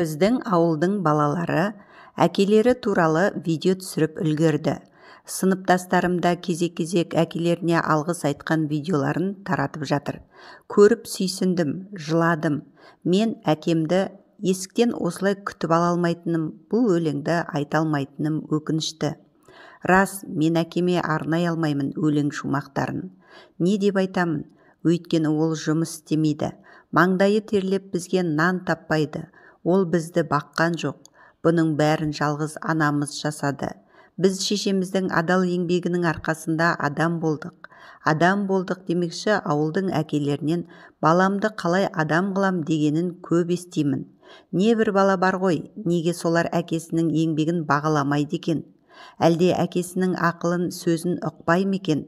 Біздің ауылдың балалары әкелері туралы видео түсіріп үлгерді. Сыныптастарым да кезек-кезек әкелеріне алғыс айтқан видеоларын таратып жатыр. Көріп сүйсіндім, жыладым. Мен әкемді есіктен осылай күтіп ала алмайтыным, бұл өлеңді айта алмайтыным өкінішті. Рас, мен әкеме арнай алмаймын өлең шумақтарын. Не деп айтамын? Өйткені ол жұмыс істемейді. Маңдайы терлеп бізге нан таппайды. Ол бізді баққан жоқ. Бұның бәрін жалғыз анамыз жасады. Біз шешеміздің адал еңбегінің арқасында адам болдық. Адам болдық демекші ауылдың әкелерінен баламды қалай адам қылам дегенін көп естимін. Не бір бала бар ғой, неге солар әкесінің еңбегін бағаламайды екен? Әлде әкесінің ақылын сөзін ұқпай ма екен?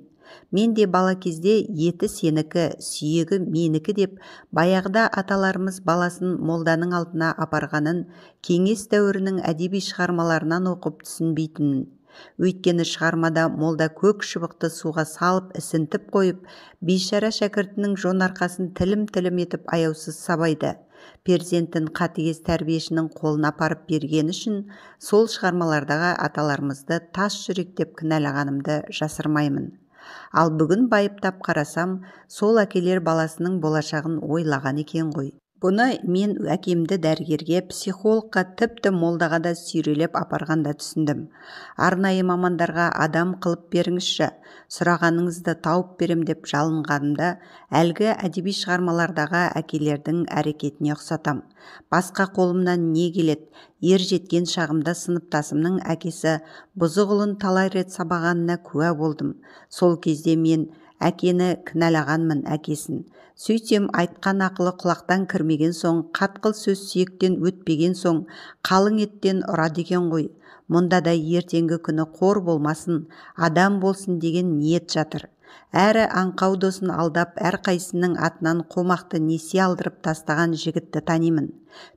Мен де бала кезде еті сенікі, сүйегі менікі деп баяғыда аталарымыз баласын молданың алдына апарғанын кеңес дәуірінің әдеби шығармаларынан оқып түсінбейтінмін. Өйткені шығармада молда көк шыбықты суға салып ісінтіп қойып, бейшара шәкіртінің жонарқасын тілім-тілім етіп аяусыз сабайды. Перзентін қатыгез тәрбиешінің қолына апарып бергені үшін сол шығармалардағы аталарымызды тас жүрек деп кінәлағанымды жасырмаймын. Ал бүгін байыптап қарасам, сол әкелер баласының болашағын ойлаған екен ғой. Бұны мен әкемді дәрігерге, психологқа, тіпті молдаға да сүйрелеп апарғанда түсіндім. Арнайы мамандарға адам қылып беріңізші, сұрағаныңызды тауып берем деп жалынғанымда әлгі әдеби шығармалардағы әкелердің әрекетіне ұқсатам. Басқа қолымнан не келеді? Ер жеткен шағымда сыныптасымның әкесі бұзық ұлын талай рет сабағанына куә болдым. Сол кезде мен әкені кінәлағанмын әкесін. Сөйтсем айтқан ақылы құлақтан кірмеген соң, қатқыл сөз сүйектен өтпеген соң, қалың еттен ұрады екен ғой. Мұнда да ертеңгі күні қор болмасын, адам болсын деген ниет жатыр. Әрі аңқау досын алдап, әрқайсының атынан қомақты несие алдырып тастаған жігітті танимын.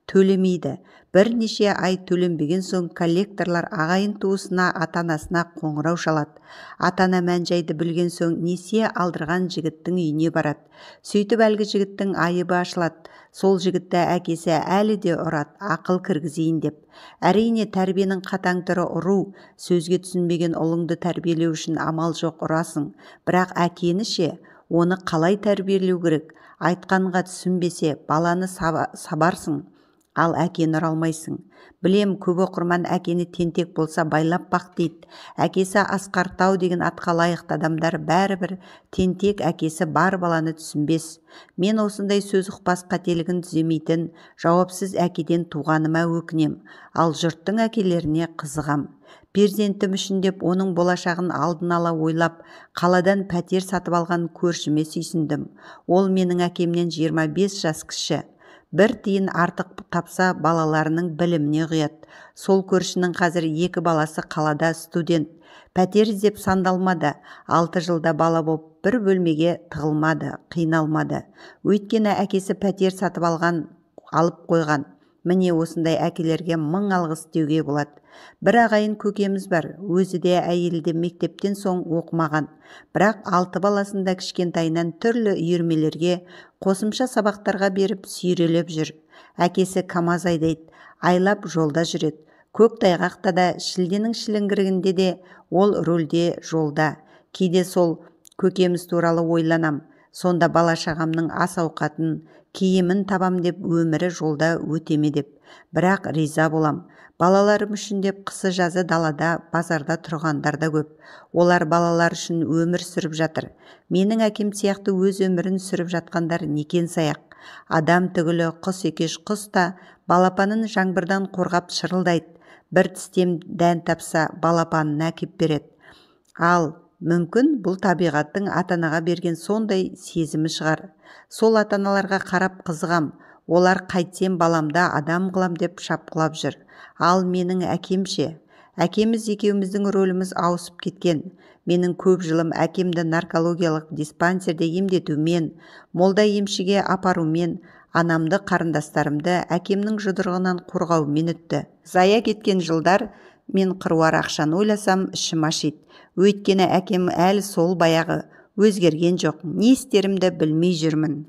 Төлемейді. Бірнеше ай төленбеген соң коллекторлар ағайын туысына, ата-анасына қоңырау шалады. Ата-ана мән-жайды білген соң несие алдырған жігіттің үйіне барады. Сөйтіп әлгі жігіттің айыбы ашылады. Сол жігітті әкесі әлі де ұрады, ақыл кіргізейін деп. Әрине тәрбиенің қатаң түрі ұру. Сөзге түсінбеген ұлыңды тәрбиелеу үшін амал жоқ, ұрасың. Бірақ әкені ше, оны қалай тәрбиелеу керек? Айтқанға түсінбесе, баланы сабарсың. Ал әкені ұра алмайсың. Білем, көп оқырман әкені тентек болса байлап бақ дейді. Әкесі Асқар-тау деген атқа лайықты адамдар бәрібір тентек әкесі бар баланы түсінбес. Мен осындай сөз ұқпас қателігін түземейтін жауапсыз әкеден туғаныма өкінем. Ал жұрттың әкелеріне қызығам. Перзентім үшін деп оның болашағын алдын ала ойлап, қаладан пәтер сатып алған көршіме сүйсіндім. Ол менің әкемнен 25 жас кіші. Бір тиын артық тапса балаларының біліміне құяды. Сол көршінің қазір 2 баласы қалада студент. Пәтер іздеп сандалмады. 6 жылда бала боп бір бөлмеге тығылмады, қиналмады. Өйткені әкесі пәтер сатып алып қойған. Міне осындай әкелерге мың алғыс деуге болады. Бір ағайын көкеміз бар, өзі де әйелі де мектептен соң оқымаған. Бірақ 6 баласында кішкентайынан түрлі үйірмелерге, қосымша сабақтарға беріп сүйрелеп жүр. Әкесі КамАЗ айдайды, айлап жолда жүреді. Көктайғақта да, шілденің шіліңгірігінде де ол рөлде жолда. Кейде сол көкеміз туралы ойланам. Сонда бала-шағамның ас-ауқатын, киімін табам деп өмірі жолда өтеме деп. Бірақ риза болам. Балаларым үшін деп қысы-жазы далада, базарда тұрғандар да көп. Олар балалар үшін өмір сүріп жатыр. Менің әкем сияқты өз өмірін сүріп жатқандар некен саяқ. Адам түгілі құс екеш құс та балапанын жаңбырдан қорғап шырылдайды. Бір тістем дән тапса балапанын әкеп береді. Ал мүмкін бұл табиғаттың ата-анаға берген сондай сезімі шығар. Сол ата-аналарға қарап қызығам. Олар қайтсем баламда адам қылам деп шапқылап жүр. Ал менің әкемше? Әкеміз екеуміздің рөліміз ауысып кеткен. Менің көп жылым әкемді наркологиялық диспансерде емдетумен, молда емшіге апарумен, анамды, қарындастарымды әкемнің жұдырығынан қорғаумен өтті. Зая кеткен жылдар, мен қыруар ақшаны ойласам ішім ашиды. Өйткені әкем әлі сол баяғы, өзгерген жоқ. Не істерімді білмей жүрмін.